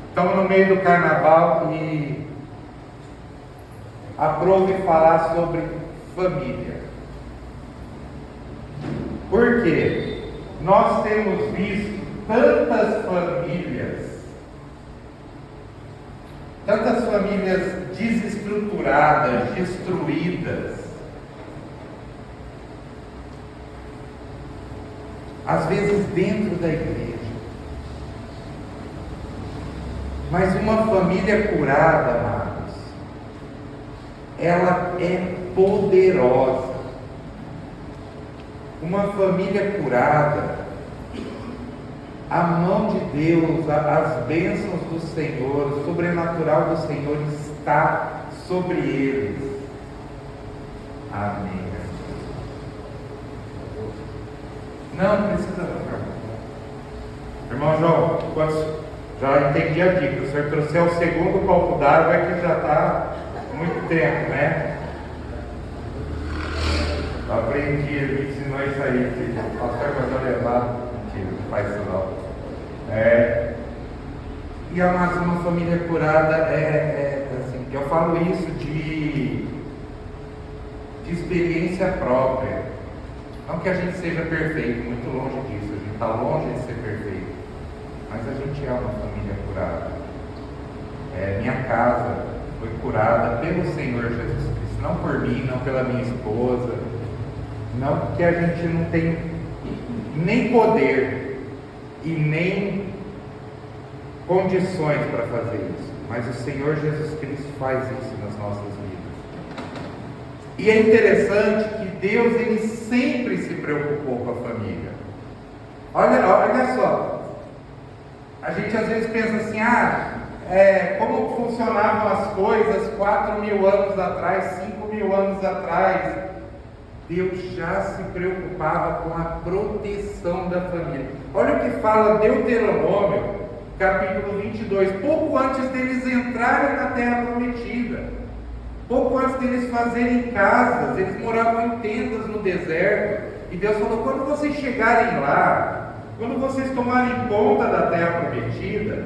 Estamos no meio do carnaval e aprove falar sobre família. Por quê? Nós temos visto tantas famílias desestruturadas, destruídas. Às vezes dentro da igreja. Mas uma família curada, amados, ela é poderosa. Uma família curada, a mão de Deus, as bênçãos do Senhor, o sobrenatural do Senhor está sobre eles. Amém. Não precisa não. Irmão João, já entendi a dica. O senhor trouxe o segundo copo d'água, é que já está muito tempo, né? Eu aprendi, ele me ensinou isso aí, que o pastor mandou levar. Mentira, não faz isso não. E amados, uma família curada assim, eu falo isso de experiência própria. Não que a gente seja perfeito, muito longe disso, a gente está longe de ser perfeito, mas a gente é uma família curada. Minha casa foi curada pelo Senhor Jesus Cristo, não por mim, não pela minha esposa, não porque a gente não tem nem poder e nem condições para fazer isso, mas o Senhor Jesus Cristo faz isso nas nossas vidas. E é interessante que Deus, Ele sempre se preocupou com a família. Olha só, a gente às vezes pensa assim, como funcionavam as coisas 4.000 anos atrás, 5.000 anos atrás. Deus já se preocupava com a proteção da família. Olha o que fala Deuteronômio, capítulo 22, pouco antes deles entrarem na terra prometida. Pouco antes deles fazerem casas, eles moravam em tendas no deserto. E Deus falou, quando vocês chegarem lá, quando vocês tomarem conta da terra prometida,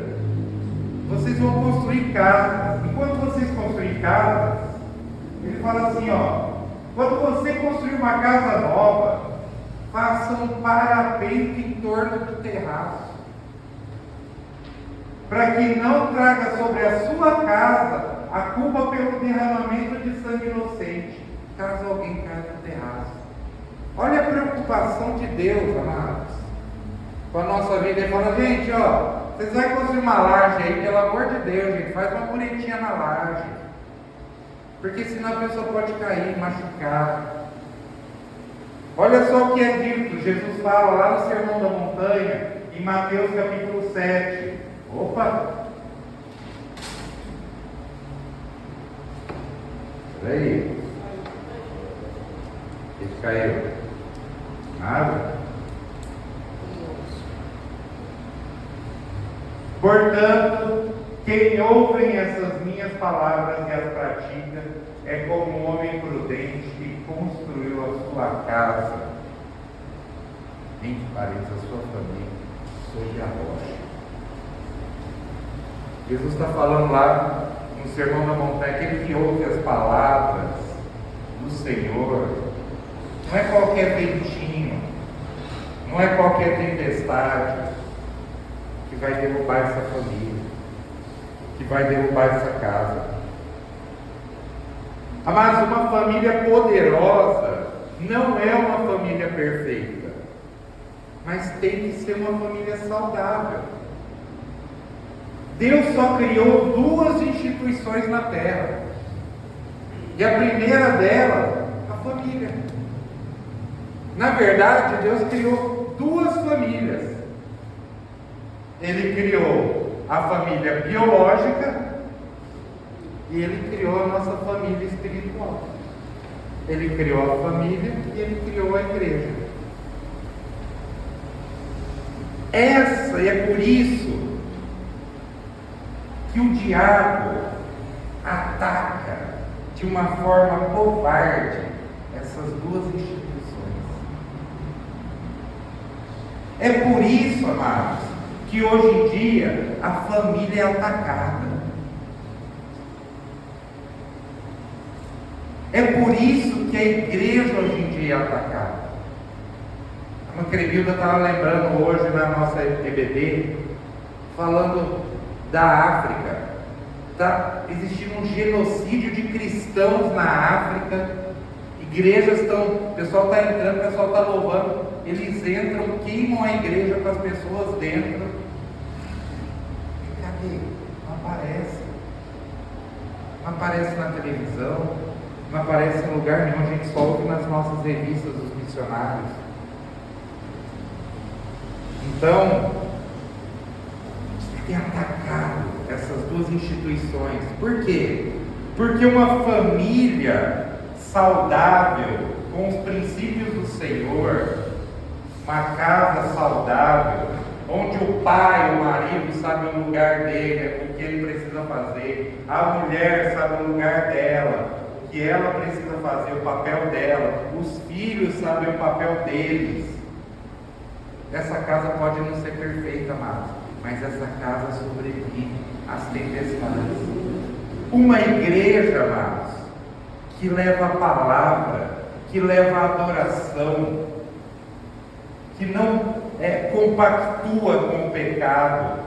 vocês vão construir casas. Enquanto vocês construírem casas, Ele fala assim, quando você construir uma casa nova, faça um parapeito em torno do terraço, para que não traga sobre a sua casa a culpa pelo derramamento de sangue inocente, caso alguém caia no terraço. Olha a preocupação de Deus, amados, com a nossa vida. Ele fala, gente, vocês vão construir uma laje aí, pelo amor de Deus, gente, faz uma muretinha na laje, porque senão a pessoa pode cair, machucar. Olha só o que é dito, Jesus fala lá no Sermão da Montanha, em Mateus capítulo 7. Opa! Peraí. O que caiu? Nada? Portanto, quem ouve essas minhas palavras e as pratica é como um homem prudente que construiu a sua casa entre parentes, a sua família, sobre a rocha. Jesus está falando lá no Sermão da Montanha, aquele que ouve as palavras do Senhor, não é qualquer ventinho, não é qualquer tempestade que vai derrubar essa família, que vai derrubar essa casa. Mas uma família poderosa não é uma família perfeita, mas tem que ser uma família saudável. Deus só criou 2 instituições na terra, e a primeira delas, a família. Na verdade, Deus criou 2 famílias. Ele criou a família biológica e Ele criou a nossa família espiritual. Ele criou a família e Ele criou a igreja. E é por isso que o diabo ataca de uma forma covarde essas 2 instituições. É por isso, amados, que hoje em dia a família é atacada. É por isso que a igreja hoje em dia é atacada. A Cremilda estava lembrando hoje na nossa EBD, falando da África. Está existindo um genocídio de cristãos na África. Igrejas estão, o pessoal está entrando, o pessoal está louvando. Eles entram, queimam a igreja com as pessoas dentro. E cadê? Não aparece. Não aparece na televisão. Não aparece em lugar nenhum. A gente só ouve nas nossas revistas dos missionários. Então, tem atacado essas duas instituições. Por quê? Porque uma família saudável, com os princípios do Senhor, uma casa saudável, onde o pai, o marido, sabe o lugar dele, o que ele precisa fazer, a mulher sabe o lugar dela, o que ela precisa fazer, o papel dela, os filhos sabem o papel deles. Essa casa pode não ser perfeita, amados, mas essa casa sobrevive às tempestades. Uma igreja, amados, que leva a palavra, que leva a adoração, que não compactua com o pecado,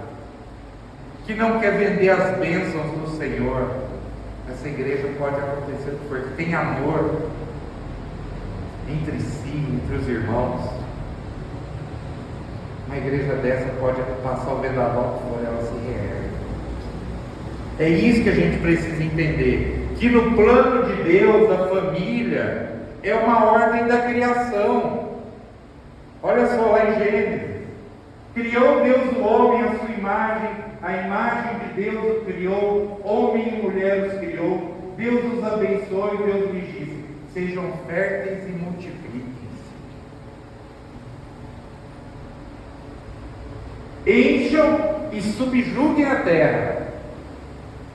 que não quer vender as bênçãos do Senhor. Essa igreja pode acontecer porque tem amor entre si, entre os irmãos. Uma igreja dessa pode passar o vendaval por ela se reergue. É isso que a gente precisa entender, que no plano de Deus, a família é uma ordem da criação. Olha só lá em Gênesis: criou Deus o homem à sua imagem, a imagem de Deus o criou, homem e mulher os criou, Deus os abençoe, Deus lhes disse: sejam férteis e multipliquem-se. Encham e subjuguem a terra.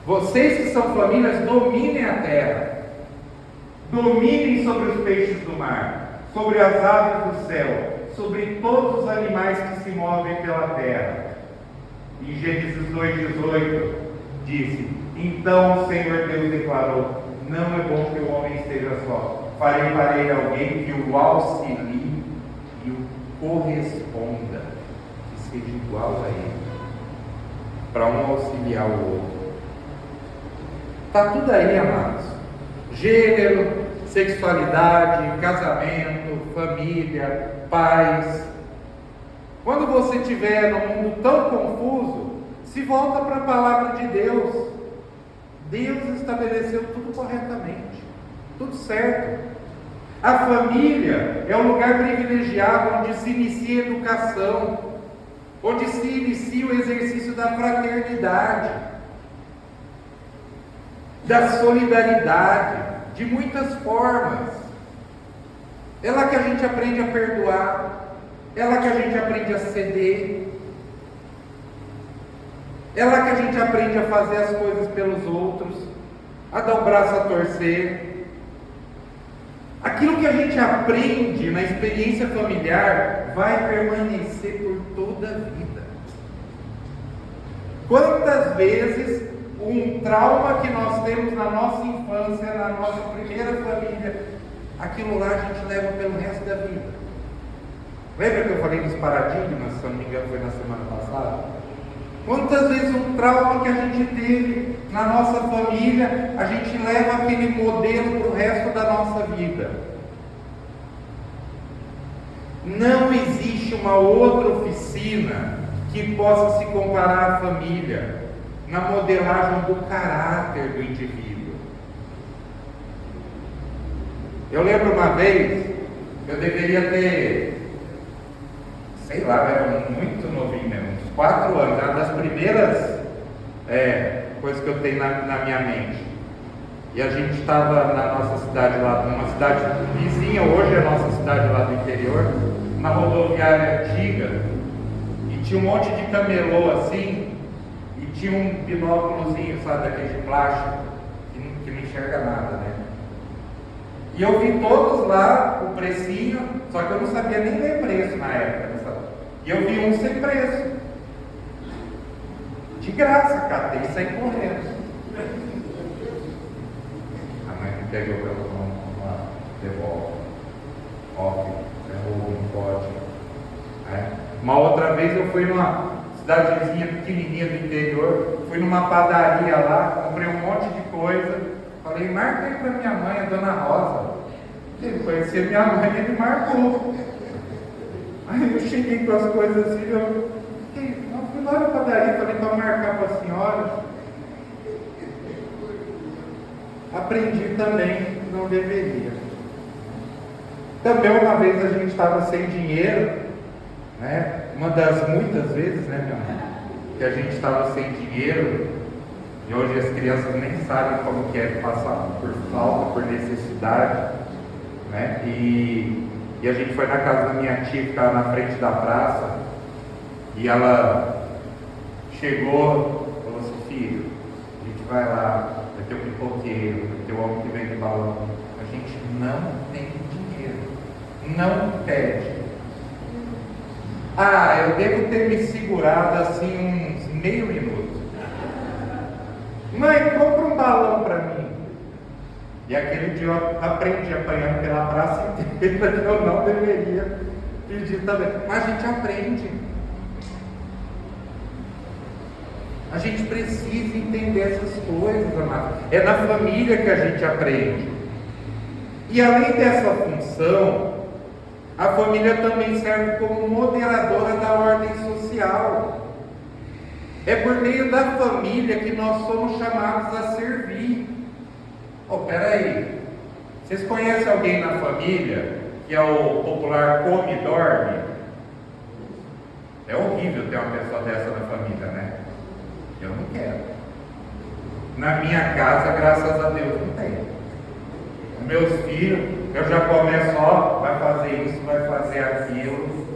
Vocês que são famílias, dominem a terra. Dominem sobre os peixes do mar, sobre as aves do céu, sobre todos os animais que se movem pela terra. Em Gênesis 2,18 disse: então o Senhor Deus declarou: não é bom que o homem esteja só. Farei para ele alguém que o auxilie e o corresponda, que seja igual a ele, para um auxiliar o outro. Está tudo aí, amados. Gênero, sexualidade, casamento, família, pais. Quando você estiver num mundo tão confuso, se volta para a palavra de Deus. Deus estabeleceu tudo corretamente, tudo certo. A família é um lugar privilegiado onde se inicia a educação, onde se inicia o exercício da fraternidade, da solidariedade, de muitas formas. É lá que a gente aprende a perdoar, é lá que a gente aprende a ceder, é lá que a gente aprende a fazer as coisas pelos outros, a dar o braço a torcer. Aquilo que a gente aprende na experiência familiar vai permanecer por toda a vida. Quantas vezes um trauma que nós temos na nossa infância, na nossa primeira família, aquilo lá a gente leva pelo resto da vida. Lembra que eu falei dos paradigmas, se eu não me engano foi na semana passada? Quantas vezes um trauma que a gente teve na nossa família, a gente leva aquele modelo para o resto da nossa vida. Não existe uma outra oficina que possa se comparar à família na modelagem do caráter do indivíduo. Eu lembro uma vez, eu deveria ter, sei lá, era muito novinho mesmo, uns 4 anos, era uma das primeiras coisas que eu tenho na minha mente. E a gente estava na nossa cidade lá, numa cidade vizinha, hoje é a nossa cidade lá do interior, uma rodoviária antiga, e tinha um monte de camelô assim, e tinha um binóculozinho, sabe, daquele de plástico, que não enxerga nada, né? E eu vi todos lá, o precinho, só que eu não sabia nem ler preço na época, sabe? E eu vi um sem preço. De graça, catei e saí correndo. A mãe me pegou pela mão, devolve. Óbvio, é roubo, não pode. Uma outra vez eu fui numa cidadezinha pequenininha do interior, fui numa padaria lá, comprei um monte de coisa, falei, marca aí para minha mãe, a dona Rosa. Ele conhecia minha mãe, ele marcou. Aí eu cheguei com as coisas assim, eu fui lá na padaria, falei para marcar para a senhora. Aprendi também, não deveria. Também uma vez a gente estava sem dinheiro, né? Uma das muitas vezes, né, meu irmão, que a gente estava sem dinheiro, e hoje as crianças nem sabem como que é passar por falta, por necessidade, né? E a gente foi na casa da minha tia, que estava na frente da praça, e ela chegou, falou assim, filho, a gente vai lá, vai ter um pipoqueiro, vai ter um homem que vende balão. A gente não tem dinheiro, não pede. Eu devo ter me segurado assim uns meio minuto. Mãe, compra um balão para mim. E aquele dia eu aprendi apanhando pela praça inteira que eu não deveria pedir também. Mas a gente aprende. A gente precisa entender essas coisas, amado. É na família que a gente aprende. E além dessa função, a família também serve como moderadora da ordem social. É por meio da família que nós somos chamados a servir. Peraí, vocês conhecem alguém na família que é o popular come e dorme? É horrível ter uma pessoa dessa na família, né? Eu não quero. Na minha casa, graças a Deus, não tem. Meus filhos, eu já começo, vai fazer isso, vai fazer aquilo.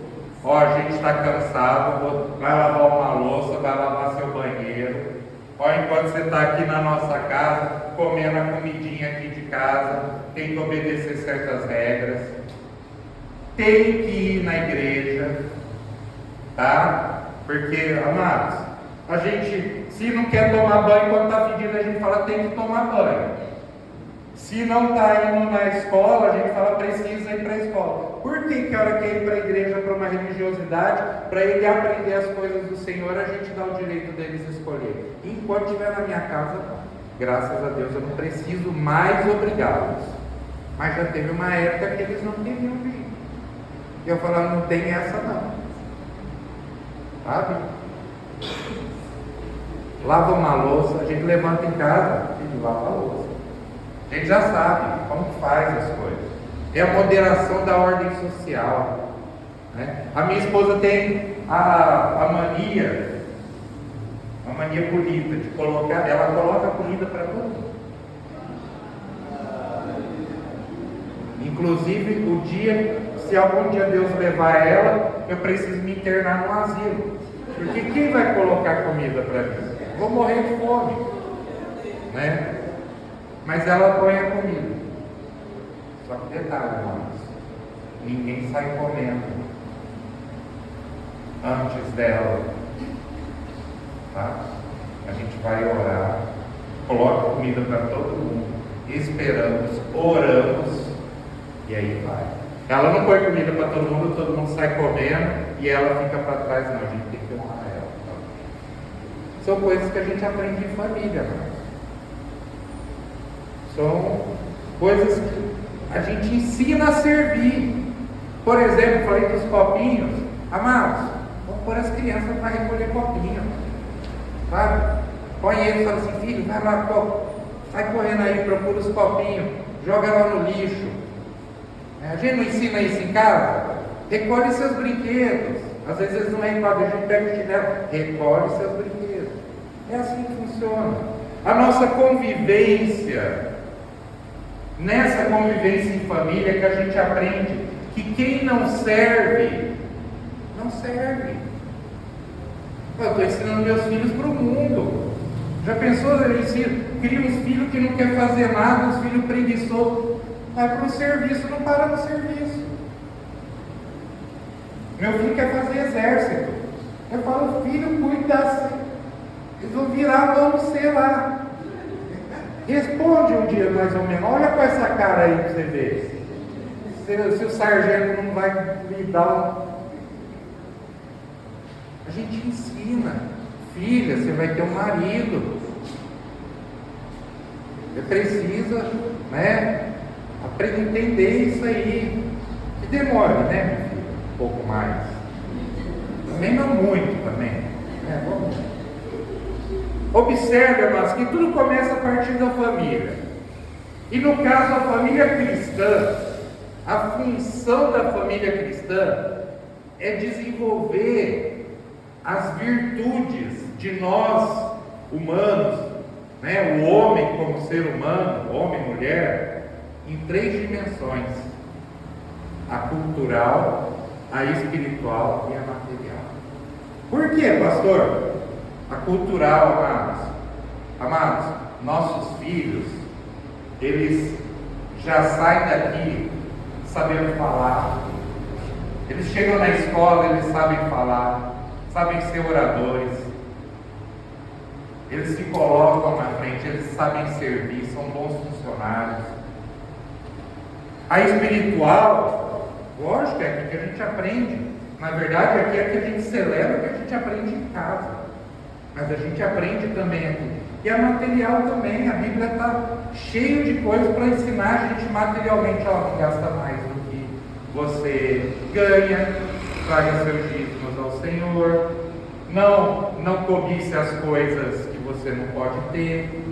A gente está cansado, vai lavar uma louça, vai lavar seu banheiro. Enquanto você está aqui na nossa casa, comendo a comidinha aqui de casa, tem que obedecer certas regras. Tem que ir na igreja, tá? Porque, amados, a gente, se não quer tomar banho quando está pedindo, a gente fala, tem que tomar banho. Se não está indo na escola, a gente fala, precisa ir para a escola. Por que a hora que ir para a igreja, para uma religiosidade, para ele aprender as coisas do Senhor, a gente dá o direito deles escolher? Enquanto estiver na minha casa, graças a Deus, eu não preciso mais obrigá-los. Mas já teve uma época que eles não queriam vir. E eu falava, não tem essa não. Sabe? Lava uma louça, a gente levanta em casa e lava a louça. A gente já sabe como faz as coisas. É a moderação da ordem social, né? A minha esposa tem a mania, uma mania bonita de colocar, ela coloca comida para todo mundo. Inclusive o dia, se algum dia Deus levar ela, eu preciso me internar no asilo. Porque quem vai colocar comida para mim? Vou morrer de fome, né? Mas ela põe a comida. Só que detalhe, irmãos, ninguém sai comendo antes dela, tá? A gente vai orar, coloca comida para todo mundo, esperamos, oramos, e aí vai. Ela não põe comida para todo mundo sai comendo, e ela fica para trás. Não, a gente tem que honrar ela. Tá? São coisas que a gente aprende em família, irmãos. São coisas que a gente ensina a servir. Por exemplo, falei dos copinhos. Amados, vamos pôr as crianças para recolher copinho. Sabe? Põe eles e fala assim, filho, vai lá, sai correndo aí, procura os copinhos, joga lá no lixo. A gente não ensina isso em casa? Recolhe seus brinquedos. Às vezes eles não recolhem, a gente pega o chinelo, recolhe seus brinquedos. É assim que funciona. A nossa convivência, nessa convivência em família, que a gente aprende que quem não serve, não serve. Eu estou ensinando meus filhos para o mundo. Já pensou? Eu crio uns filhos que não querem fazer nada, uns filhos preguiçosos. Vai para o serviço, não para no serviço. Meu filho quer fazer exército. Eu falo, filho, cuida assim. Eles vão virar vamos ser lá. Responde um dia mais ou menos. Olha com essa cara aí para você ver. Se o sargento não vai lhe dar A gente ensina. Filha, você vai ter um marido. Você precisa, né? Aprender a entender isso aí. Que demore, né, meu filho? Um pouco mais. Também não muito também. Vamos. Observe, irmãos, que tudo começa a partir da família. E no caso, a família cristã, a função da família cristã é desenvolver as virtudes de nós, humanos, né? O homem como ser humano, homem e mulher, em 3 dimensões: a cultural, a espiritual e a material. Por quê, pastor? A cultural, amados, nossos filhos, eles já saem daqui sabendo falar. Eles chegam na escola, eles sabem falar, sabem ser oradores. Eles se colocam na frente, eles sabem servir, são bons funcionários. A espiritual, lógico, é aqui que a gente aprende. Na verdade, aqui é que a gente celebra o que a gente aprende em casa. Mas a gente aprende também aqui. E a material também. A Bíblia está cheia de coisas para ensinar a gente materialmente. Não gasta mais do que você ganha. Traga seus dízimos ao Senhor. Não cobice as coisas que você não pode ter.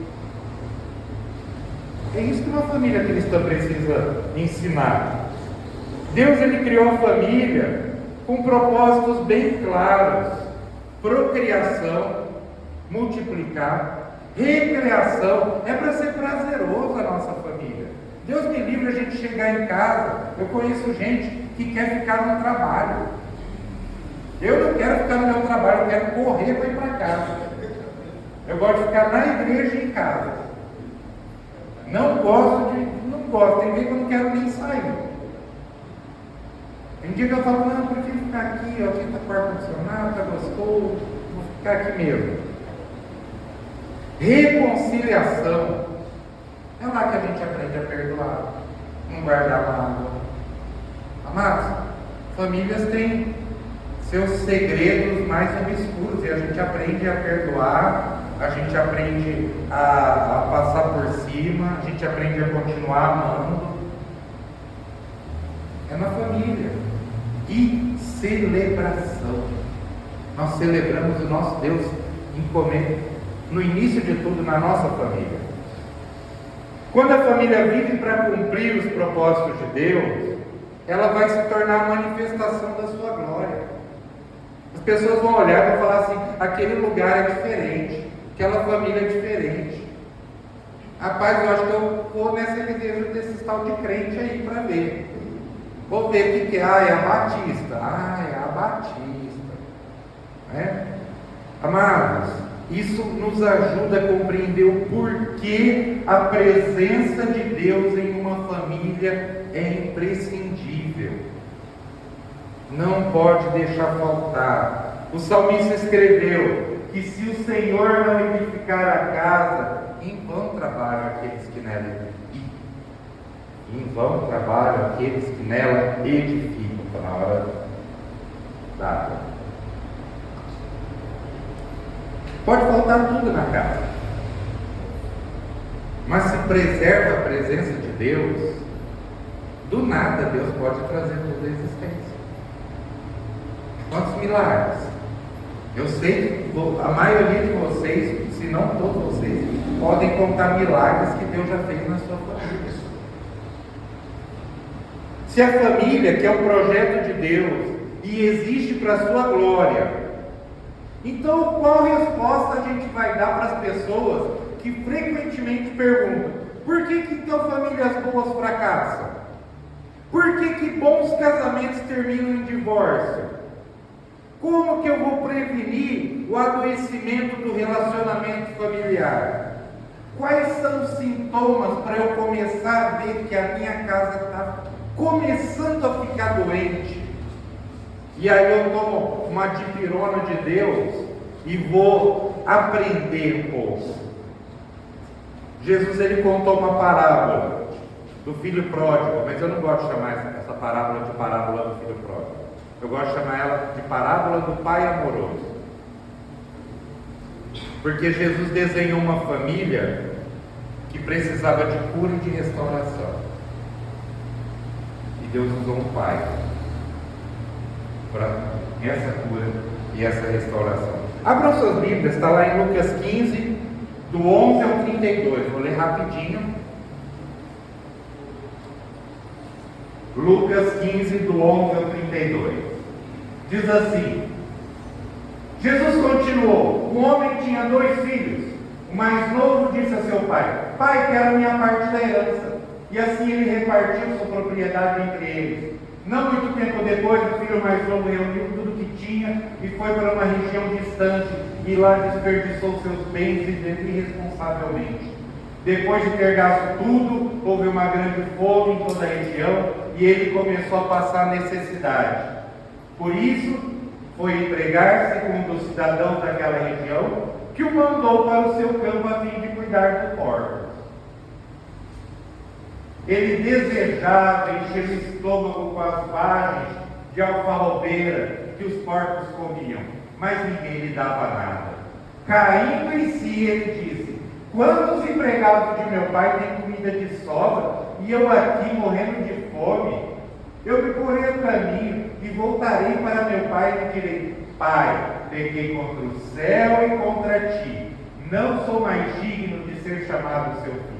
É isso que uma família cristã precisa ensinar. Deus, Ele criou a família com propósitos bem claros: procriação, multiplicar, recreação. É para ser prazeroso a nossa família. Deus me livre a gente chegar em casa. Eu conheço gente que quer ficar no trabalho. Eu não quero ficar no meu trabalho, eu quero correr para ir para casa. Eu gosto de ficar na igreja e em casa. Não gosto. Tem dia que eu não quero nem sair. Tem dia que eu falo, não, eu prefiro ficar aqui, ó, aqui está com ar-condicionado, está gostoso, vou ficar aqui mesmo. Reconciliação. É lá que a gente aprende a perdoar, não guardar mágoa. Amados, famílias têm seus segredos mais obscuros e a gente aprende a perdoar, a gente aprende a passar por cima, a gente aprende a continuar amando. É na família. E celebração. Nós celebramos o nosso Deus em comer, no início de tudo, na nossa família. Quando a família vive para cumprir os propósitos de Deus, ela vai se tornar a manifestação da sua glória. As pessoas vão olhar e vão falar assim: aquele lugar é diferente, aquela família é diferente. Rapaz, eu acho que eu vou nessa igreja desse tal de crente aí para ver. Vou ver o que é. É a Batista. É a Batista. Né? Amados, isso nos ajuda a compreender o porquê a presença de Deus em uma família é imprescindível. Não pode deixar faltar. O salmista escreveu que se o Senhor não edificar a casa, em vão trabalham aqueles que nela edificam. Em vão trabalham aqueles que nela edificam. Está na hora da. Pode faltar tudo na casa, mas se preserva a presença de Deus, do nada Deus pode trazer toda a existência. Quantos milagres? Eu sei que a maioria de vocês, se não todos vocês, podem contar milagres que Deus já fez na sua família. Se a família, que é um projeto de Deus e existe para a sua glória, então qual resposta a gente vai dar para as pessoas que frequentemente perguntam: por que então famílias boas fracassam? Por que bons casamentos terminam em divórcio? Como que eu vou prevenir o adoecimento do relacionamento familiar? Quais são os sintomas para eu começar a ver que a minha casa está começando a ficar doente? E aí eu tomo uma dipirona de Deus e vou aprender um pouco. Jesus ele contou uma parábola do filho pródigo, mas eu não gosto de chamar essa parábola de parábola do filho pródigo. Eu gosto de chamar ela de parábola do pai amoroso. Porque Jesus desenhou uma família que precisava de cura e de restauração. E Deus usou um pai para essa cura e essa restauração. Abram suas Bíblias, está lá em Lucas 15, do 11 ao 32. Vou ler rapidinho. Lucas 15, do 11 ao 32. Diz assim: Jesus continuou: um homem tinha 2 filhos. O mais novo disse a seu pai: Pai, quero minha parte da herança. E assim ele repartiu sua propriedade entre eles. Não muito tempo depois, o filho mais novo reuniu tudo que tinha e foi para uma região distante, e lá desperdiçou seus bens irresponsavelmente. Depois de ter gasto tudo, houve uma grande fome em toda a região e ele começou a passar necessidade. Por isso, foi empregar-se com um dos cidadãos daquela região, que o mandou para o seu campo a fim de cuidar dos porcos. Ele desejava encher o estômago com as vagens de alfarrobeira que os porcos comiam, mas ninguém lhe dava nada. Caindo em si, ele disse: quantos empregados de meu pai têm comida de sobra, e eu aqui morrendo de fome? Eu me porei a caminho e voltarei para meu pai e direi: Pai, pequei contra o céu e contra ti. Não sou mais digno de ser chamado seu filho.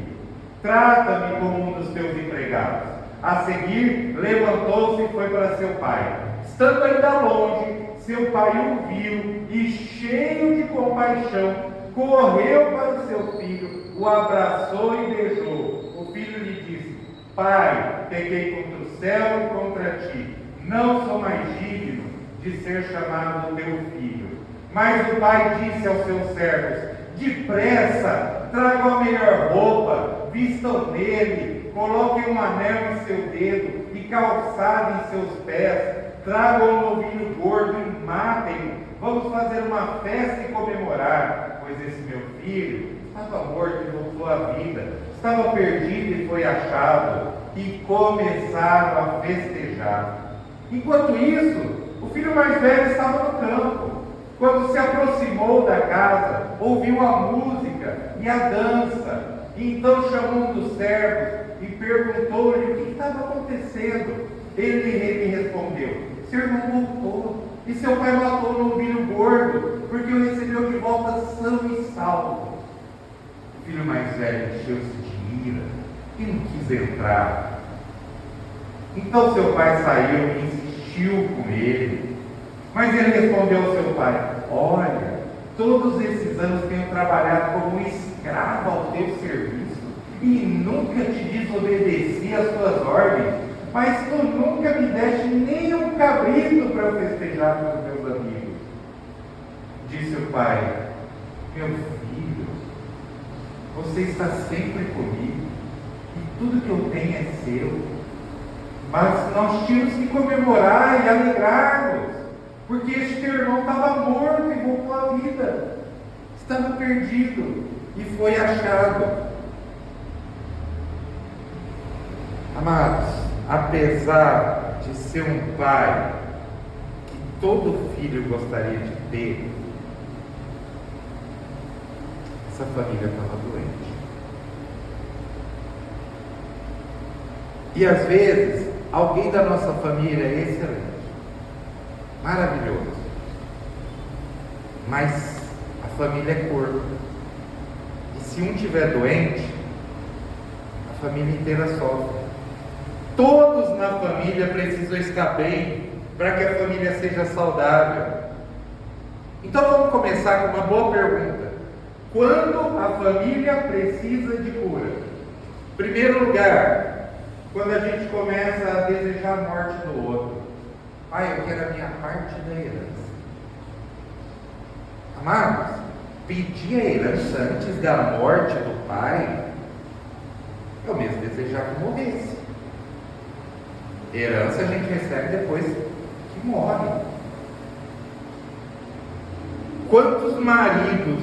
Trata-me como um dos teus empregados. A seguir, levantou-se e foi para seu pai. Estando ainda longe, seu pai o viu e, cheio de compaixão, correu para o seu filho, o abraçou e beijou. O filho lhe disse: Pai, pequei contra o céu e contra ti. Não sou mais digno de ser chamado teu filho. Mas o pai disse aos seus servos: depressa, tragam a melhor roupa, vistam nele, coloquem um anel em seu dedo e calçado em seus pés, tragam um novilho gordo e matem-no. Vamos fazer uma festa e comemorar, pois esse meu filho estava morto e voltou à vida, estava perdido e foi achado. E começaram a festejar. Enquanto isso, o filho mais velho estava no campo. Quando se aproximou da casa, ouviu a música e a dança. E então chamou um dos servos e perguntou-lhe o que estava acontecendo. Ele lhe respondeu: seu irmão voltou, e seu pai matou o novilho gordo, porque o recebeu de volta são e salvo. O filho mais velho encheu-se de ira e não quis entrar. Então seu pai saiu e insistiu com ele. Mas ele respondeu ao seu pai: olha, todos esses anos tenho trabalhado como um escravo ao teu serviço e nunca te desobedeci às tuas ordens, mas tu nunca me deste nem um cabrito para eu festejar com os meus amigos. Disse o pai: meu filho, você está sempre comigo e tudo que eu tenho é seu, mas nós tínhamos que comemorar e alegrar-nos, porque este teu irmão estava morto e voltou à vida, estava perdido e foi achado. Amados, apesar de ser um pai que todo filho gostaria de ter, essa família estava doente. E às vezes, alguém da nossa família é excelente, maravilhoso, mas a família é corpo. E se um estiver doente, a família inteira sofre. Todos na família precisam estar bem para que a família seja saudável. Então vamos começar com uma boa pergunta: quando a família precisa de cura? Em primeiro lugar, quando a gente começa a desejar a morte do outro. Pai, eu quero a minha parte da herança. Amados, pedir a herança antes da morte do pai é o mesmo desejar que morresse. Herança a gente recebe depois que morre. Quantos maridos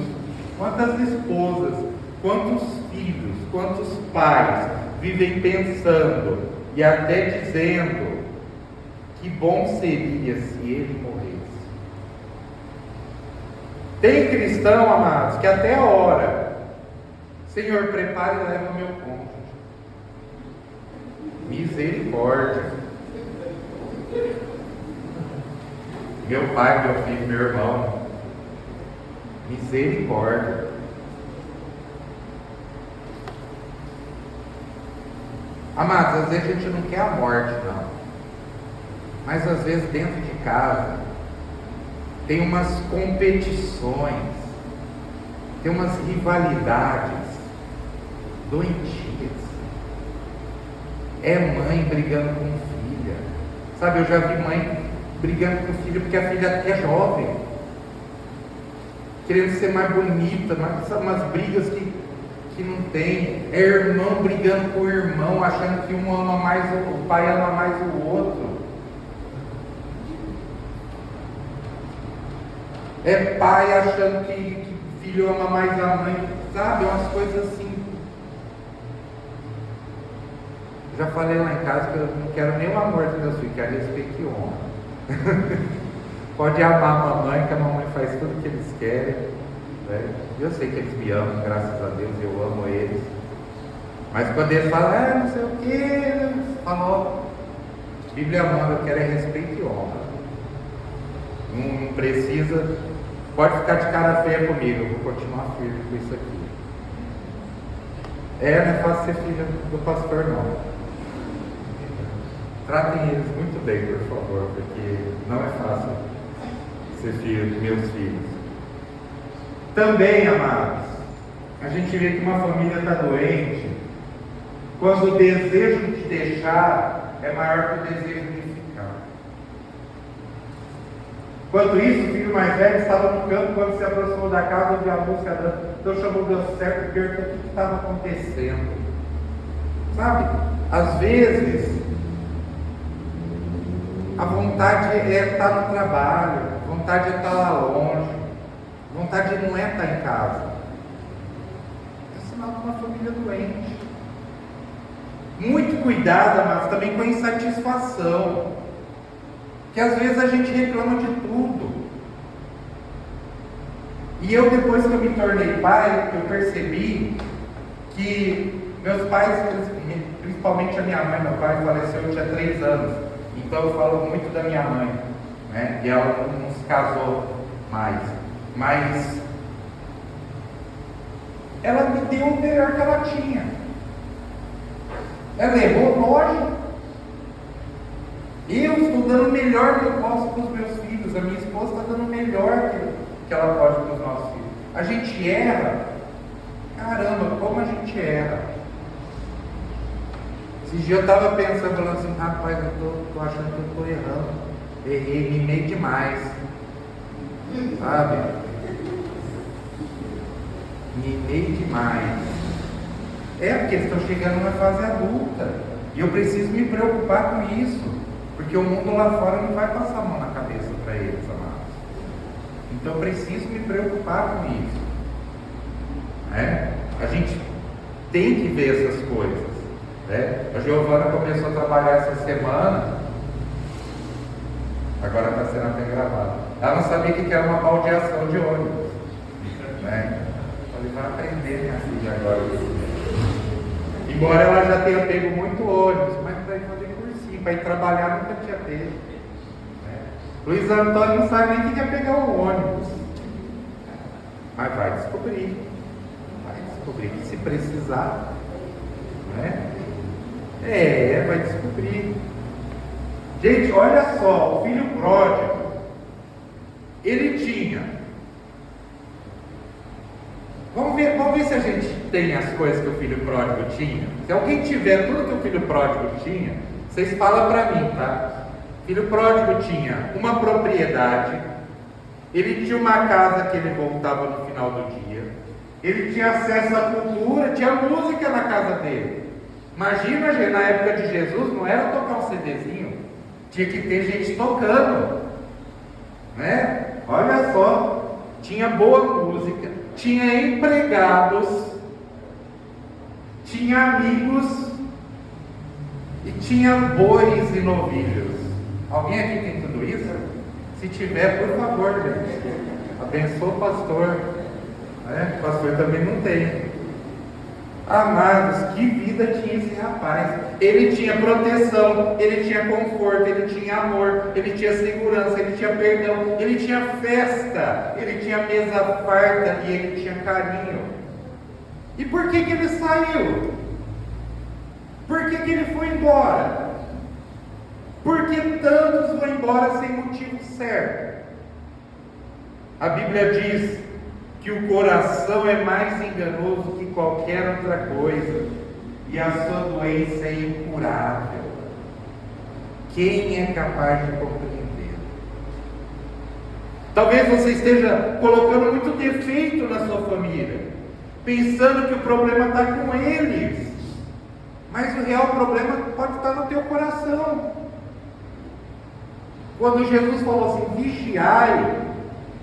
Quantas esposas, quantos filhos, quantos pais vivem pensando e até dizendo que bom seria se ele morresse. Tem cristão, amados, que até ora: Senhor, prepare e leva o meu cônjuge. Misericórdia. Meu pai, meu filho, meu irmão. Misericórdia. Amados, às vezes a gente não quer a morte, não. Mas às vezes dentro de casa tem umas competições, tem umas rivalidades doentias. É mãe brigando com filha. Sabe, eu já vi mãe brigando com filha porque a filha é jovem, querendo ser mais bonita, umas brigas que não tem. É irmão brigando com o irmão, achando que um ama mais, o pai ama mais o outro. É pai achando que filho ama mais a mãe, sabe? Umas coisas assim. Já falei lá em casa que eu não quero nem o amor dos meus filhos, quero respeito e honra. Pode amar a mamãe, que a mamãe faz tudo o que eles querem, né? Eu sei que eles me amam, graças a Deus, eu amo eles. Mas quando eles falam, não sei o que, falou, Bíblia manda, eu quero é respeito e honra. Não precisa, pode ficar de cara feia comigo, eu vou continuar firme com isso aqui. Não é fácil ser filho do pastor, não. Tratem eles muito bem, por favor, porque não é fácil ser filho dos meus filhos. Também, amados, a gente vê que uma família está doente quando o desejo de deixar é maior que o desejo de ficar. Enquanto isso, o filho mais velho estava no campo, quando se aproximou da casa, ouviu a música dando, então chamou Deus certo e perguntou o que estava acontecendo. Sabe, às vezes a vontade é estar no trabalho, a vontade é estar lá longe, a vontade não é estar em casa. É sinal de uma família doente. Muito cuidado, mas também com a insatisfação, que às vezes a gente reclama de tudo. E eu, depois que eu me tornei pai, eu percebi que meus pais, principalmente a minha mãe, meu pai faleceu, eu tinha 3 anos. Então eu falo muito da minha mãe, né? E ela não se casou mais, mas ela me deu o melhor que ela tinha. Ela errou, lógico. Eu estou dando o melhor que eu posso para os meus filhos, a minha esposa está dando o melhor que ela pode para os nossos filhos. A gente erra, caramba, como a gente erra. Esse dia eu estava pensando, falando assim, rapaz, eu estou achando que eu estou errando. Errei, mimei demais. Sabe? Mimei demais. Porque eles estão chegando numa fase adulta. E eu preciso me preocupar com isso. Porque o mundo lá fora não vai passar a mão na cabeça para eles, amados. Então eu preciso me preocupar com isso. A gente tem que ver essas coisas. A Giovana começou a trabalhar essa semana, agora está sendo até gravado. Ela não sabia que era uma baldeação de ônibus, né? Falei, vai aprender, minha filha, agora. Embora ela já tenha pego muito ônibus, mas para ir fazer cursinho, para ir trabalhar nunca tinha pego. Luiz Antônio não sabe nem o que é pegar o ônibus, mas vai descobrir, que se precisar, né? Vai descobrir. Gente, olha só, o filho pródigo, ele tinha. Vamos ver se a gente tem as coisas que o filho pródigo tinha. Se alguém tiver tudo que o filho pródigo tinha, vocês falam para mim, tá? O filho pródigo tinha uma propriedade, ele tinha uma casa que ele voltava no final do dia, ele tinha acesso à cultura, tinha música na casa dele. Imagina, gente, na época de Jesus não era tocar um CDzinho, tinha que ter gente tocando, né? Olha só, tinha boa música, tinha empregados, tinha amigos e tinha bois e novilhos. Alguém aqui tem tudo isso? Se tiver, por favor, gente, abençoa o pastor. O pastor também não tem. Amados, que vida tinha esse rapaz? Ele tinha proteção, ele tinha conforto, ele tinha amor, ele tinha segurança, ele tinha perdão, ele tinha festa, ele tinha mesa farta e ele tinha carinho. E por que ele saiu? Por que ele foi embora? Porque tantos vão embora sem motivo certo. A Bíblia diz que o coração é mais enganoso que qualquer outra coisa, e a sua doença é incurável. Quem é capaz de compreender? Talvez você esteja colocando muito defeito na sua família, pensando que o problema está com eles, mas o real problema pode estar no teu coração. Quando Jesus falou assim, vigiai,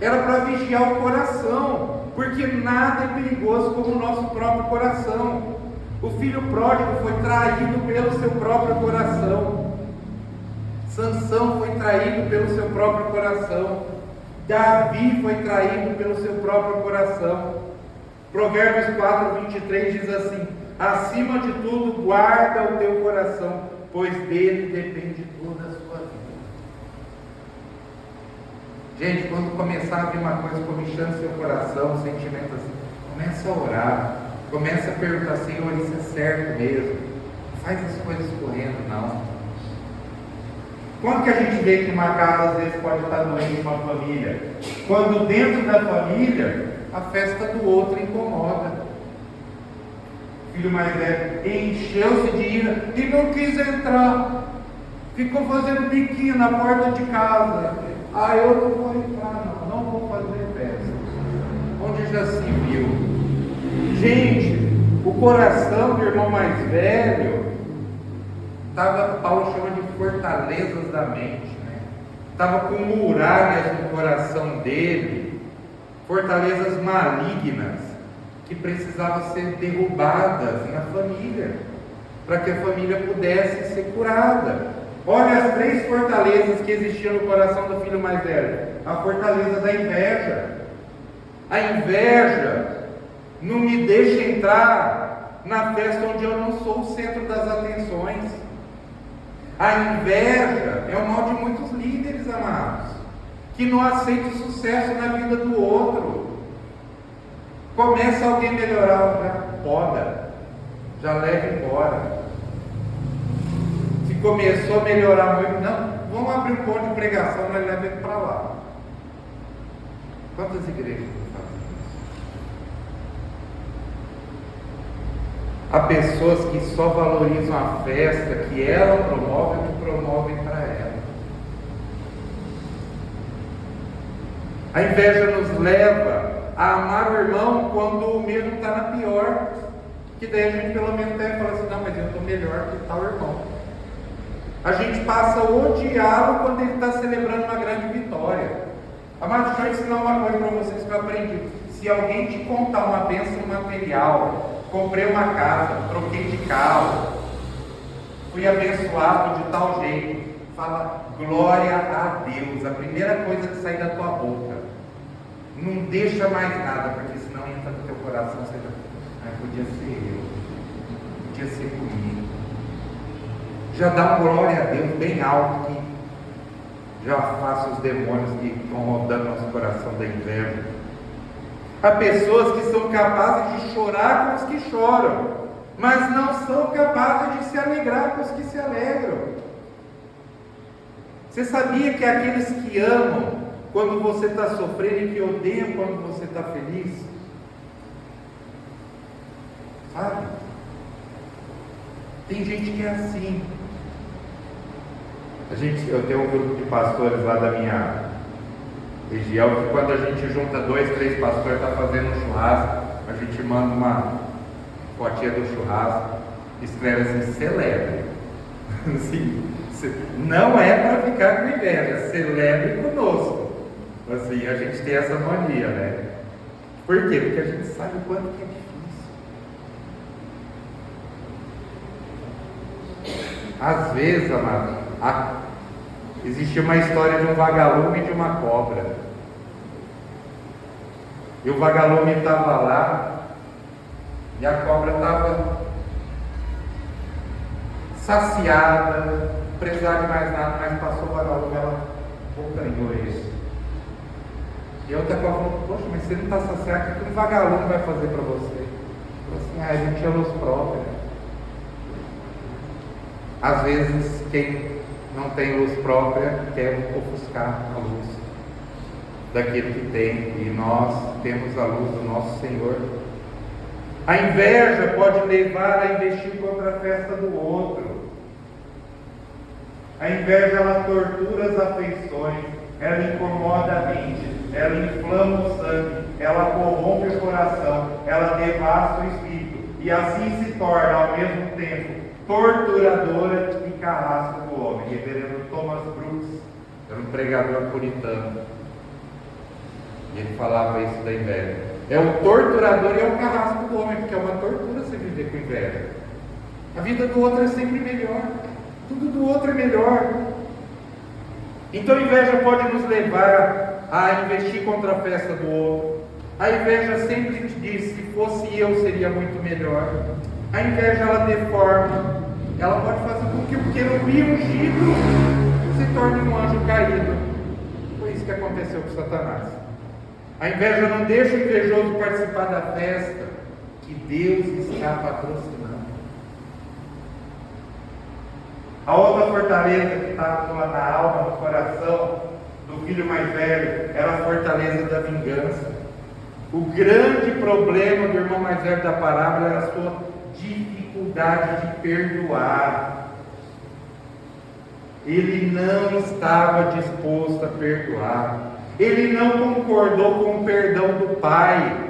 era para vigiar o coração, porque nada é perigoso como o nosso próprio coração. O filho pródigo foi traído pelo seu próprio coração. Sansão foi traído pelo seu próprio coração. Davi foi traído pelo seu próprio coração. Provérbios 4:23 diz assim: acima de tudo, guarda o teu coração, pois dele depende toda a sua vida. Gente, quando começar a vir uma coisa comichando seu coração, um sentimento assim, começa a orar, começa a perguntar, Senhor, isso é certo mesmo? Não faz as coisas correndo, não. Quando que a gente vê que uma casa às vezes pode estar doente uma família? Quando dentro da família, a festa do outro incomoda. O filho mais velho encheu-se de ira e não quis entrar. Ficou fazendo biquinho na porta de casa. Eu não vou entrar, não vou fazer festa. Onde já se viu? Gente, o coração do irmão mais velho Paulo chama de fortalezas da mente, né? Estava com muralhas no coração dele, fortalezas malignas que precisavam ser derrubadas na família, para que a família pudesse ser curada. Olha as 3 fortalezas que existiam no coração do filho mais velho. A fortaleza da inveja. A inveja não me deixa entrar na festa onde eu não sou o centro das atenções. A inveja é o mal de muitos líderes, amados, que não aceitam o sucesso na vida do outro. Começa alguém melhorar, já poda, já leva embora. Se começou a melhorar muito, não, vamos abrir um ponto de pregação, nós leva ele para lá. Quantas igrejas fazem isso? Há pessoas que só valorizam a festa que ela promove, que promovem para ela. A inveja nos leva a amar o irmão quando o mesmo está na pior, que daí a gente pelo menos deve falar assim, não, mas eu estou melhor que tal irmão. A gente passa a odiá-lo quando ele está celebrando uma grande vitória. Amados, deixa eu ensinar uma coisa para vocês que eu aprendi. Se alguém te contar uma bênção material, comprei uma casa, troquei de carro, fui abençoado de tal jeito, fala glória a Deus, a primeira coisa que sai da tua boca. Não deixa mais nada, porque senão entra no teu coração, você já, podia ser eu, podia ser comigo. Já dá um glória a Deus bem alto, que já afasta os demônios que estão rodando nosso coração da inveja. Há pessoas que são capazes de chorar com os que choram, mas não são capazes de se alegrar com os que se alegram. Você sabia que aqueles que amam quando você está sofrendo e que odeiam quando você está feliz? Sabe? Tem gente que é assim. Eu tenho um grupo de pastores lá da minha região, que quando a gente junta 2, 3 pastores, está fazendo um churrasco, a gente manda uma fotinha do churrasco, escreve assim, celebre. Assim, não é para ficar com inveja, celebre conosco. Assim, a gente tem essa mania, né? Por quê? Porque a gente sabe o quanto que é difícil. Às vezes, amado, existia uma história de um vagalume e de uma cobra. E o vagalume estava lá e a cobra estava saciada, não precisava de mais nada, mas passou o vagalume, ela bocanhou isso. E a outra cobra falou: poxa, mas você não está saciado, o que um vagalume vai fazer para você? Falou assim: a gente é luz própria. Às vezes, quem não tem luz própria quer ofuscar a luz daquilo que tem, e nós temos a luz do nosso Senhor. A inveja pode levar a investir contra a festa do outro. A inveja, ela tortura as afeições, ela incomoda a mente, ela inflama o sangue, ela corrompe o coração, ela devasta o espírito, e assim se torna ao mesmo tempo torturadora e carrasco do homem. Reverendo Thomas Brooks era um pregador puritano, e ele falava isso da inveja. É o torturador e é o carrasco do homem, porque é uma tortura você viver com inveja. A vida do outro é sempre melhor, tudo do outro é melhor. Então a inveja pode nos levar a investir contra a festa do outro. A inveja sempre te diz: se fosse eu seria muito melhor. A inveja, ela deforma, ela pode fazer com que o querubim ungido se torne um anjo caído. Foi isso que aconteceu com Satanás. A inveja não deixa o invejoso participar da festa que Deus está patrocinando. A outra fortaleza que estava na alma, no coração do filho mais velho, era a fortaleza da vingança. O grande problema do irmão mais velho da parábola era a sua dificuldade de perdoar. Ele não estava disposto a perdoar. Ele não concordou com o perdão do pai.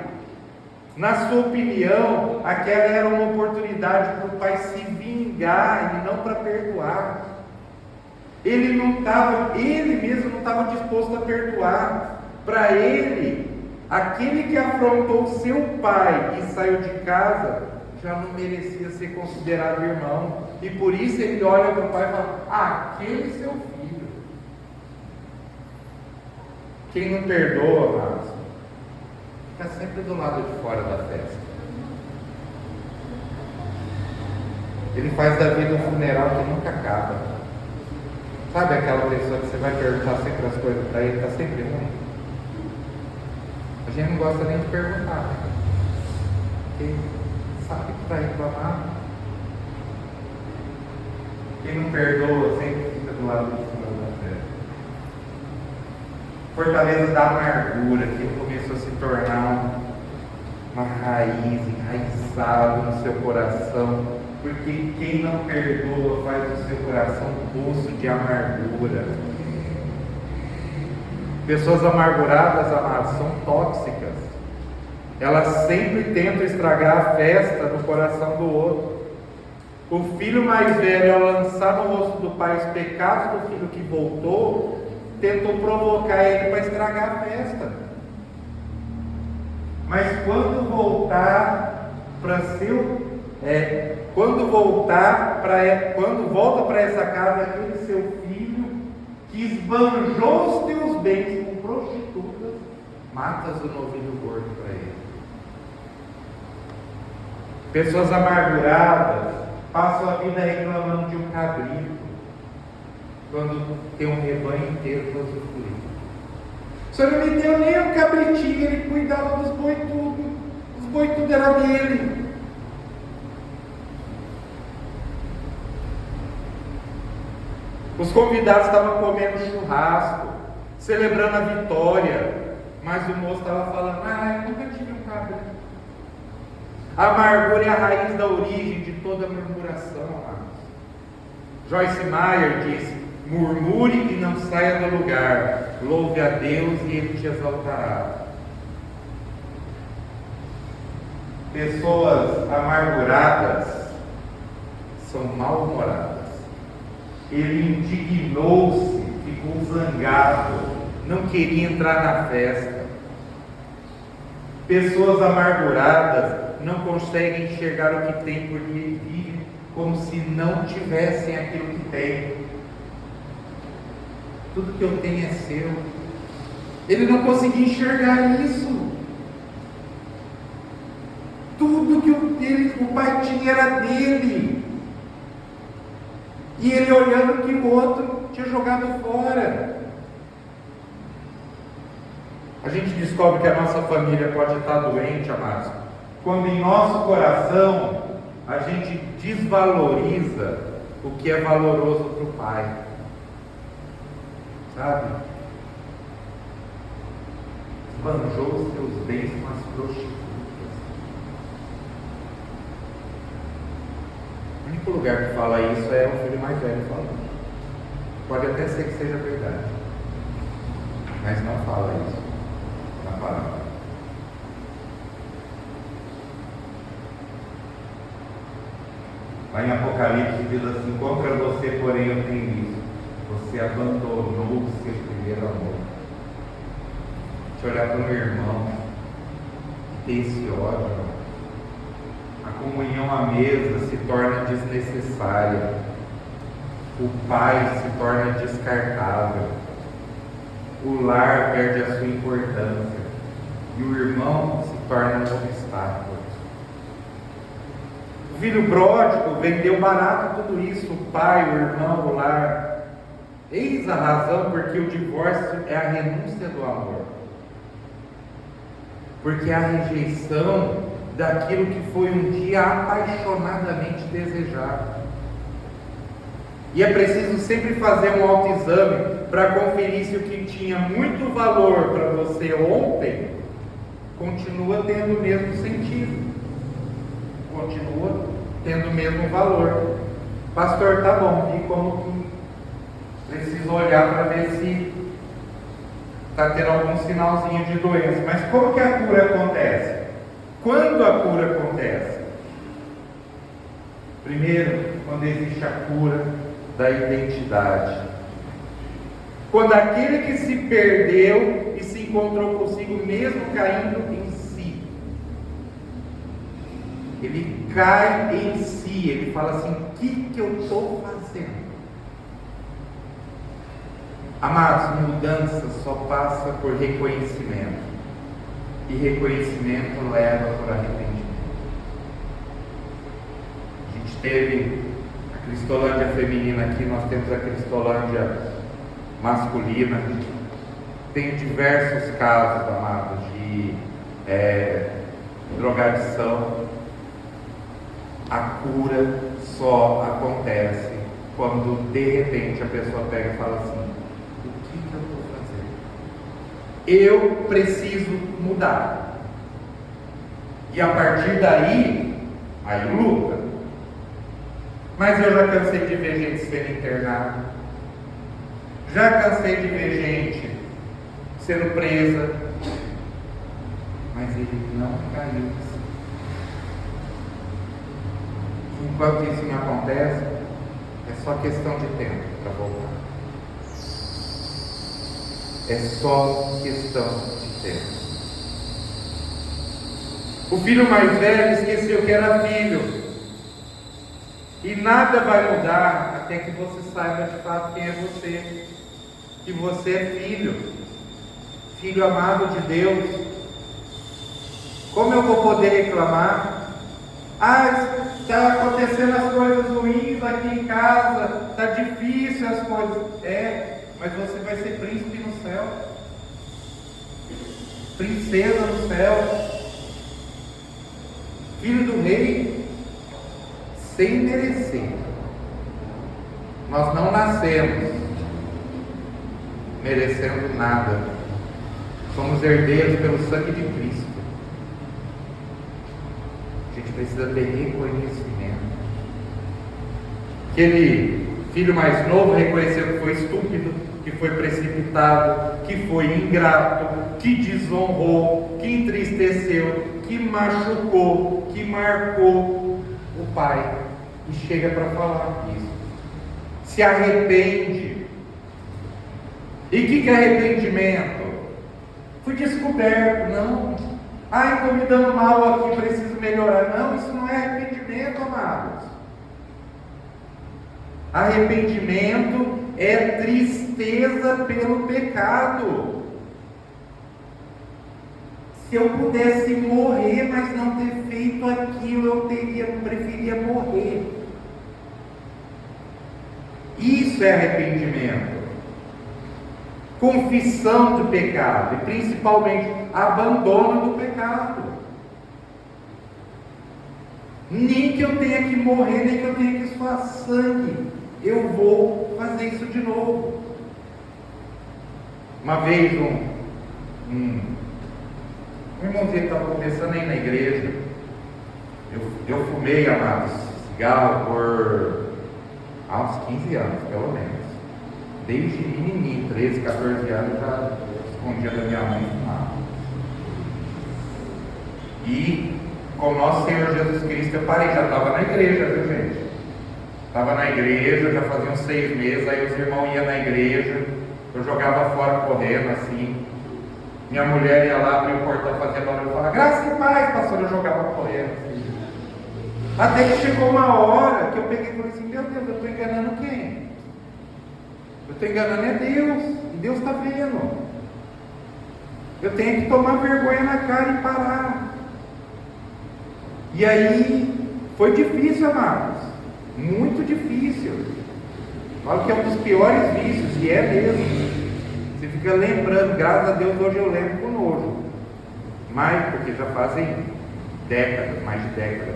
Na sua opinião, aquela era uma oportunidade para o pai se vingar e não para perdoar. Ele mesmo não estava disposto a perdoar. Para ele, aquele que afrontou seu pai e saiu de casa já não merecia ser considerado irmão. E por isso ele olha para o pai e fala: aquele seu filho. Quem não perdoa, amados, fica sempre do lado de fora da festa. Ele faz da vida um funeral que nunca acaba. Sabe aquela pessoa que você vai perguntar sempre as coisas para ele, está sempre ruim? A gente não gosta nem de perguntar, né? Quem sabe que vai reclamar. Quem não perdoa sempre fica do lado de fora da festa. Fortaleza da amargura, que começou a se tornar uma raiz, enraizado no seu coração, porque quem não perdoa faz do seu coração um poço de amargura. Pessoas amarguradas, amados, são tóxicas. Elas sempre tentam estragar a festa no coração do outro. O filho mais velho, ao lançar no rosto do pai os pecados do filho que voltou, tentou provocar ele para estragar a festa. Mas quando voltar para quando volta para essa casa, aquele seu filho que esbanjou os teus bens com prostitutas, matas o novilho gordo para ele. Pessoas amarguradas passam a vida reclamando de um cabrito, quando tem um rebanho inteiro para usufruir. O Senhor não me deu nem um cabritinho, ele cuidava dos boi tudo. Os boi tudo era dele. Os convidados estavam comendo churrasco, celebrando a vitória, mas o moço estava falando: eu nunca tive um cabrito. A amargura é a raiz da origem de toda murmuração, amados. Joyce Meyer disse: murmure e não saia do lugar, louve a Deus e Ele te exaltará. Pessoas amarguradas são mal-humoradas. Ele indignou-se, ficou zangado, não queria entrar na festa. Pessoas amarguradas não conseguem enxergar o que tem porque vivem como se não tivessem aquilo que tem. Tudo que eu tenho é seu. Ele não conseguia enxergar isso. Tudo que o pai tinha era dele. E ele olhando que o outro tinha jogado fora. A gente descobre que a nossa família pode estar doente, amados, quando em nosso coração a gente desvaloriza o que é valoroso para o pai. Sabe? Esbanjou os teus bens com as prostitutas. O único lugar que fala isso é o filho mais velho falando. Pode até ser que seja verdade, mas não fala isso na palavra. Lá em Apocalipse diz assim: contra você, porém, eu tenho isso. Você abandonou o seu primeiro amor. Deixa eu olhar para o meu irmão, ter esse ódio. A comunhão à mesa se torna desnecessária. O pai se torna descartável. O lar perde a sua importância. E o irmão se torna um obstáculo. O filho pródigo vendeu barato tudo isso. O pai, o irmão, o lar. Eis a razão porque o divórcio é a renúncia do amor. Porque é a rejeição daquilo que foi um dia apaixonadamente desejado. E é preciso sempre fazer um autoexame para conferir se o que tinha muito valor para você ontem continua tendo o mesmo sentido, continua tendo o mesmo valor. Pastor, tá bom, e como que preciso olhar para ver se está tendo algum sinalzinho de doença. Mas como que a cura acontece? Quando a cura acontece? Primeiro, quando existe a cura da identidade. Quando aquele que se perdeu e se encontrou consigo mesmo caindo em si, ele cai em si, ele fala assim: o que eu estou fazendo? Amados, mudança só passa por reconhecimento, e reconhecimento leva por arrependimento. A gente teve a Cristolândia feminina aqui, nós temos a Cristolândia masculina. Tem diversos casos, amados, de drogadição. A cura só acontece quando de repente a pessoa pega e fala assim: o que eu estou fazendo? Eu preciso mudar. E a partir daí, aí luta. Mas eu já cansei de ver gente sendo internada. Já cansei de ver gente sendo presa. Mas ele não caiu. Enquanto isso não acontece, é só questão de tempo para voltar. É só questão de tempo. O filho mais velho esqueceu que era filho. E nada vai mudar até que você saiba de fato quem é você. Que você é filho. Filho amado de Deus. Como eu vou poder reclamar? Está acontecendo as coisas ruins aqui em casa. Está difícil as coisas. Mas você vai ser príncipe no céu. Princesa no céu. Filho do rei. Sem merecer. Nós não nascemos merecendo nada. Somos herdeiros pelo sangue de Cristo. A gente precisa ter reconhecimento. Aquele filho mais novo reconheceu que foi estúpido, que foi precipitado, que foi ingrato, que desonrou, que entristeceu, que machucou, que marcou o pai. E chega para falar isso. Se arrepende. E o que é arrependimento? Fui descoberto. Não. Ah, estou me dando mal aqui, preciso melhorar. Não, isso não é arrependimento, amados. Arrependimento é tristeza pelo pecado. Se eu pudesse morrer, mas não ter feito aquilo, eu preferia morrer. Isso é arrependimento. Confissão do pecado e principalmente abandono do pecado. Nem que eu tenha que morrer, nem que eu tenha que suar sangue, eu vou fazer isso de novo. Uma vez um irmãozinho estava começando a ir na igreja. Eu fumei, amados, cigarro por há uns 15 anos, pelo menos. Desde menininho, 13, 14 anos, já escondia da minha mãe e fumava. E com nosso Senhor Jesus Cristo eu parei, já estava na igreja, viu gente? Estava na igreja, já fazia uns 6 meses, aí os irmãos iam na igreja, eu jogava fora correndo assim. Minha mulher ia lá, abria o portão, fazia barulho, falava, graça e paz, pastor, eu jogava correndo assim. Até que chegou uma hora que eu peguei e falei assim, meu Deus, eu estou enganando quem? Eu estou enganando é Deus, e Deus está vendo. Eu tenho que tomar vergonha na cara e parar. E aí, foi difícil, amados, muito difícil. Falo que é um dos piores vícios, e é mesmo. Você fica lembrando, graças a Deus hoje eu lembro com nojo. Mas, porque já fazem décadas, mais de décadas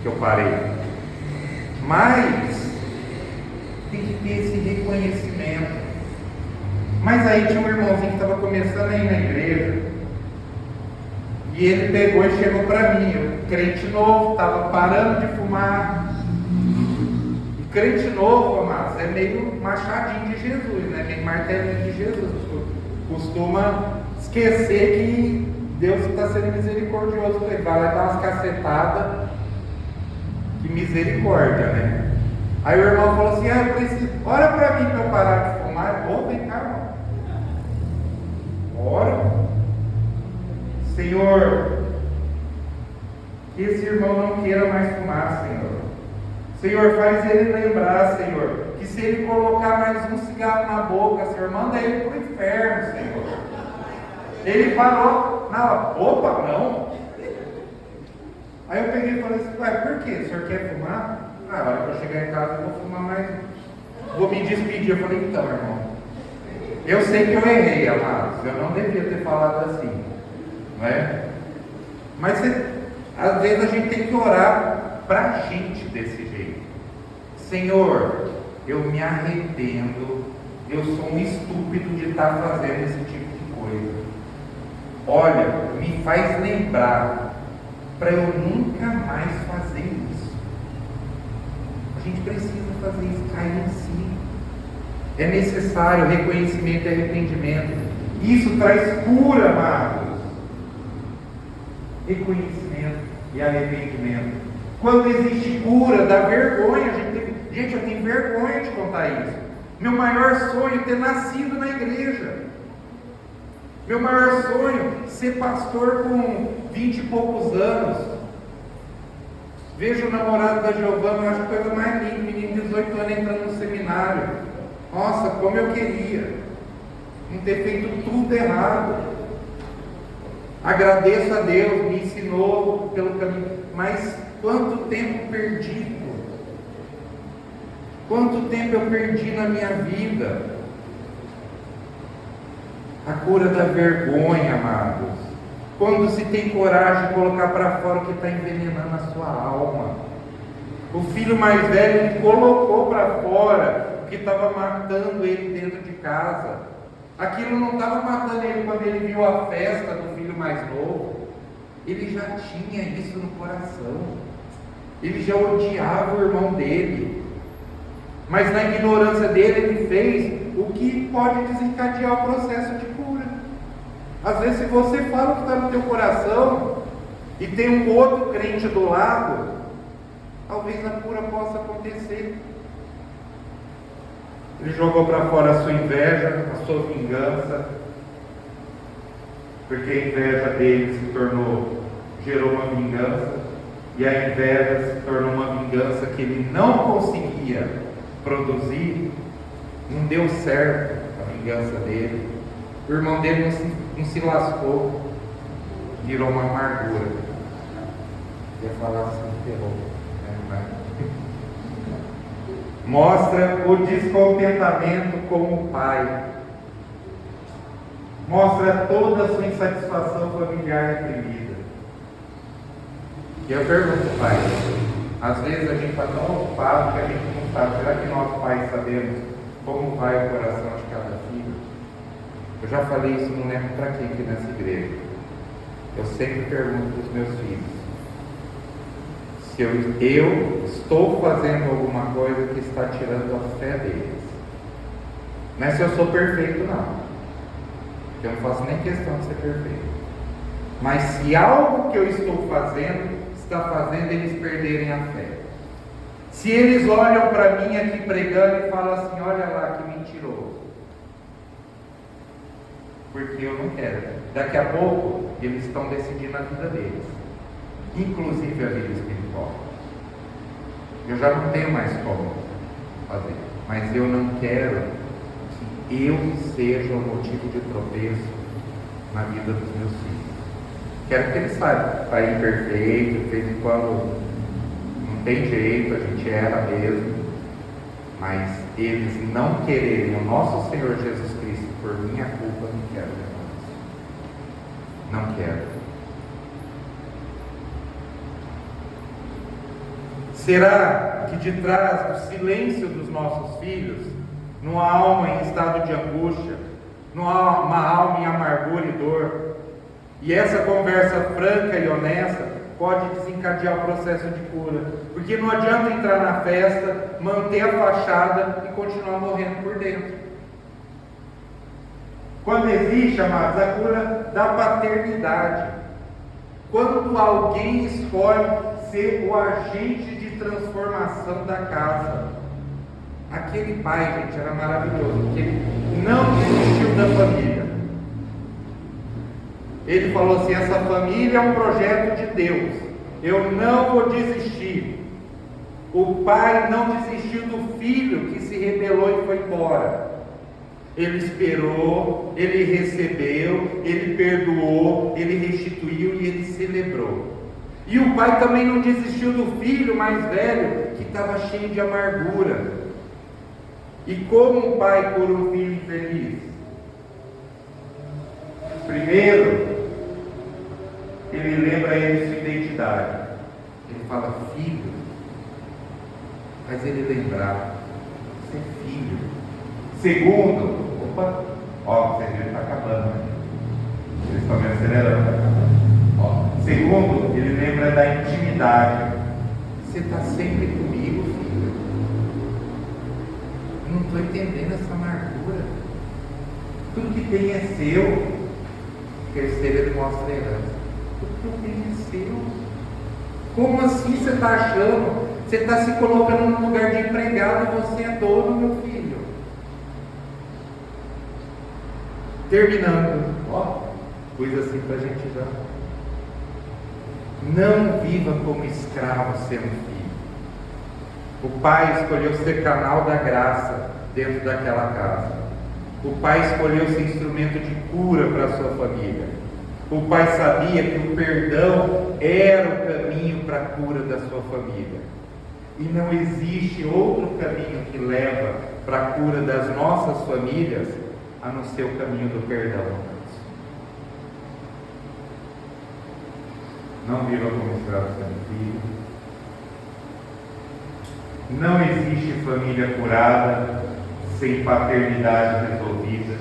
que eu parei. Mas tem que ter esse reconhecimento. Mas aí tinha um irmãozinho que estava começando a ir na igreja, e ele pegou e chegou para mim, eu, crente novo, estava parando de fumar. E crente novo, amados, é meio machadinho de Jesus, né? Meio martelinho de Jesus. Costuma esquecer que Deus está sendo misericordioso com ele. Vai lá dar umas cacetadas. Que misericórdia, né? Aí o irmão falou assim, eu preciso, ora para mim para eu parar de fumar. Ô, vem cá, irmão. Ora. Senhor, que esse irmão não queira mais fumar, Senhor. Senhor, faz ele lembrar, Senhor, que se ele colocar mais um cigarro na boca, Senhor, manda ele para o inferno, Senhor. Ele parou na hora, opa, não. Aí eu peguei e falei assim, pai, por quê? O senhor quer fumar? Na hora que eu chegar em casa eu vou fumar mais. Vou me despedir. Eu falei, então, irmão, eu sei que eu errei, amados, eu não devia ter falado assim, não é? Mas às vezes a gente tem que orar para a gente desse jeito. Senhor, eu me arrependo, eu sou um estúpido de estar fazendo esse tipo de coisa. Olha, me faz lembrar para eu nunca mais fazer isso. A gente precisa fazer isso, cair em si. É necessário reconhecimento e arrependimento. Isso traz cura, amados. Reconhecimento e arrependimento. Quando existe cura, dá vergonha. Gente, eu tenho vergonha de contar isso. Meu maior sonho é ter nascido na igreja. Meu maior sonho é ser pastor com 20 e poucos anos. Vejo o namorado da Giovana, eu acho a coisa mais linda, menino de 18 anos entrando no seminário. Nossa, como eu queria não ter feito tudo errado. Agradeço a Deus, me ensinou pelo caminho, mas quanto tempo perdido, quanto tempo eu perdi na minha vida. A cura da vergonha, amados, quando se tem coragem de colocar para fora o que está envenenando a sua alma. O filho mais velho, ele colocou para fora o que estava matando ele dentro de casa. Aquilo não estava matando ele quando ele viu a festa do filho mais novo. Ele já tinha isso no coração. Ele já odiava o irmão dele. Mas na ignorância dele, ele fez o que pode desencadear o processo de cura. Às vezes, se você fala o que está no teu coração e tem um outro crente do lado, talvez a cura possa acontecer. Ele jogou para fora a sua inveja, a sua vingança. porque a inveja dele gerou uma vingança, e a inveja se tornou uma vingança que ele não conseguia produzir. Não deu certo a vingança dele. O irmão dele não se lascou, virou uma amargura. Ia falar assim, ferrou, né? Mostra o descontentamento com o pai. Mostra toda a sua insatisfação familiar reprimida. E eu pergunto, pai, às vezes a gente está tão ocupado que a gente não sabe, será que nós pais sabemos como vai o coração de cada filho? Eu já falei isso, não lembro para quem aqui nessa igreja. Eu sempre pergunto para os meus filhos se eu estou fazendo alguma coisa que está tirando a fé deles. Não é se eu sou perfeito, não. Eu não faço nem questão de ser perfeito. Mas se algo que eu estou fazendo está fazendo eles perderem a fé. Se eles olham para mim aqui pregando e falam assim, olha lá que mentiroso. Porque eu não quero. Daqui a pouco eles estão decidindo a vida deles, inclusive a vida espiritual. Eu já não tenho mais como fazer, mas eu não quero que eu seja o motivo de tropeço na vida dos meus filhos. Quero que eles saibam, pai imperfeito, de vez em quando não tem jeito, a gente erra mesmo, mas eles não quererem o nosso Senhor Jesus Cristo por minha culpa, não quero, irmãos. Não quero. Será que de trás do silêncio dos nossos filhos, numa alma em estado de angústia, numa alma em amargura e dor, e essa conversa franca e honesta pode desencadear o processo de cura? Porque não adianta entrar na festa, manter a fachada e continuar morrendo por dentro. Quando existe, amados, a cura da paternidade, quando alguém escolhe ser o agente de transformação da casa. Aquele pai, gente, era maravilhoso, porque ele não desistiu da família. Ele falou assim, essa família é um projeto de Deus, eu não vou desistir. O pai não desistiu do filho que se rebelou e foi embora. Ele esperou, ele recebeu, ele perdoou, ele restituiu e ele celebrou. E o pai também não desistiu do filho mais velho que estava cheio de amargura. E como um pai cura um filho infeliz? Primeiro, ele lembra a ele sua identidade. Ele fala, filho, faz ele lembrar, você é filho. Segundo, vocês viram que está acabando, né? Eles estão me acelerando. Segundo, ele lembra da intimidade. Você está sempre comigo, filho. Eu não estou entendendo essa amargura. Tudo que tem é seu. Terceiro, ele mostra a herança. Tudo que eu tenho é seu. Como assim você está achando? Você está se colocando no lugar de empregado e você é dono, meu filho. Terminando, coisa assim para a gente já. Não viva como escravo sendo filho. O pai escolheu ser canal da graça dentro daquela casa. O pai escolheu ser instrumento de cura para a sua família. O pai sabia que o perdão era o caminho para a cura da sua família. E não existe outro caminho que leva para a cura das nossas famílias a não ser o caminho do perdão. Não viva como escravo sendo filho. Não existe família curada sem paternidade resolvida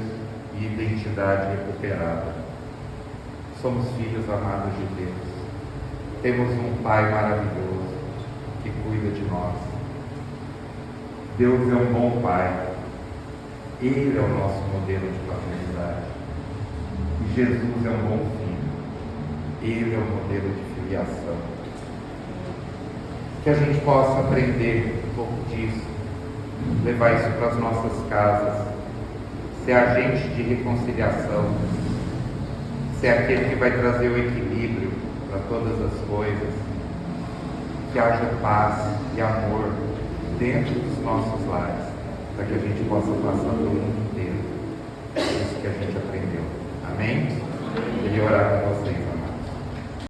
e identidade recuperada. Somos filhos amados de Deus. Temos um Pai maravilhoso que cuida de nós. Deus é um bom Pai. Ele é o nosso modelo de paternidade. E Jesus é um bom filho. Ele é o modelo de filiação. Que a gente possa aprender um pouco disso, levar isso para as nossas casas, ser agente de reconciliação, Você é aquele que vai trazer o equilíbrio para todas as coisas. Que haja paz e amor dentro dos nossos lares, para que a gente possa passar pelo mundo inteiro. É isso que a gente aprendeu. Amém? Eu queria orar